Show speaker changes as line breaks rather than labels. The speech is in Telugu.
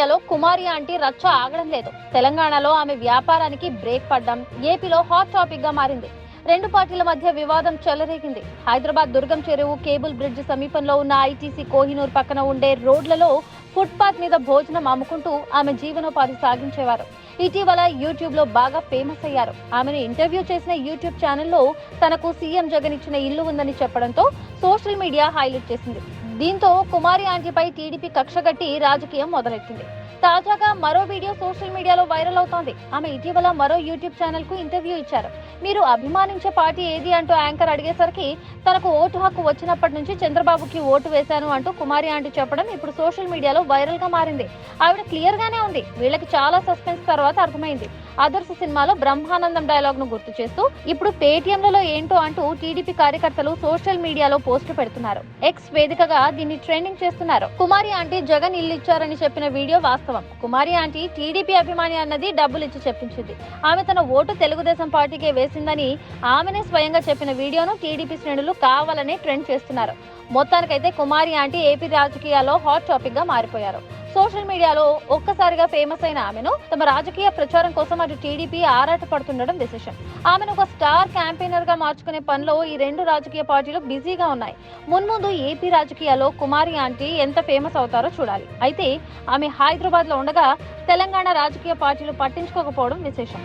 మీడియాలో కుమారి ఆంటీ రచ్చ ఆగడం లేదు. తెలంగాణలో ఆమె వ్యాపారానికి బ్రేక్ పడ్డం ఏపీలో హాట్ టాపిక్ గా మారింది. రెండు పార్టీల మధ్య వివాదం చెలరేగింది. హైదరాబాద్ దుర్గం చెరువు కేబుల్ బ్రిడ్జ్ సమీపంలో ఉన్న ఐటీసీ కోహినూర్ పక్కన ఉండే రోడ్లలో ఫుట్పాత్ మీద భోజనం అమ్ముకుంటూ ఆమె జీవనోపాధి సాగించేవారు. ఇటీవల యూట్యూబ్ లో బాగా ఫేమస్ అయ్యారు. ఆమెను ఇంటర్వ్యూ చేసిన యూట్యూబ్ ఛానల్లో తనకు సీఎం జగన్ ఇచ్చిన ఇల్లు ఉందని చెప్పడంతో సోషల్ మీడియా హైలైట్ చేసింది. దీంతో కుమారి ఆంటీపై టీడీపీ కక్షగట్టి రాజకీయం మొదలెట్టింది. తాజాగా మరో వీడియో సోషల్ మీడియాలో వైరల్ అవుతోంది. ఆమె ఇటీవల మరో యూట్యూబ్ ఛానల్ కు ఇంటర్వ్యూ ఇచ్చారు. మీరు అభిమానించే పార్టీ ఏది అంటూ యాంకర్ అడిగేసరికి తనకు ఓటు హక్కు వచ్చినప్పటి నుంచి చంద్రబాబుకి ఓటు వేశాను అంటూ కుమారి ఆంటీ చెప్పడం ఇప్పుడు సోషల్ మీడియాలో వైరల్ గా మారింది. ఆవిడ క్లియర్ గానే ఉంది. వీళ్ళకి చాలా సస్పెన్స్ తర్వాత అర్థమైంది. ఆదర్శ సినిమాలో బ్రహ్మానందం డైలాగ్ ను గుర్తు చేస్తూ ఇప్పుడు పేటీఎంలలో ఏంటో అంటూ టీడీపీ కార్యకర్తలు సోషల్ మీడియాలో పోస్టు పెడుతున్నారు. ఎక్స్ వేదికగా దీన్ని ట్రెండింగ్ చేస్తున్నారు. కుమారి ఆంటీ జగన్ ఇల్లు ఇచ్చారని చెప్పిన వీడియో వాస్తవం. కుమారి ఆంటీ టీడీపీ అభిమాని అన్నది డబ్బులు ఇచ్చి చెప్పించింది. ఆమె తన ఓటు తెలుగుదేశం పార్టీకే వేసిందని ఆమెనే స్వయంగా చెప్పిన వీడియోను టీడీపీ శ్రేణులు కావాలనే ట్రెండ్ చేస్తున్నారు. మొత్తానికైతే కుమారి ఆంటీ ఏపీ రాజకీయాల్లో హాట్ టాపిక్ గా మారిపోయారు. సోషల్ మీడియాలో ఒక్కసారిగా ఫేమస్ అయిన ఆమెను తమ రాజకీయ ప్రచారం కోసం అటు టీడీపీ ఆరాట పడుతుండడం విశేషం. ఆమెను ఒక స్టార్ క్యాంపెయినర్ గా మార్చుకునే పనిలో ఈ రెండు రాజకీయ పార్టీలు బిజీగా ఉన్నాయి. మున్ముందు ఏపీ రాజకీయాల్లో కుమారి ఆంటీ ఎంత ఫేమస్ అవుతారో చూడాలి. అయితే ఆమె హైదరాబాద్ లో ఉండగా తెలంగాణ రాజకీయ పార్టీలు పట్టించుకోకపోవడం విశేషం.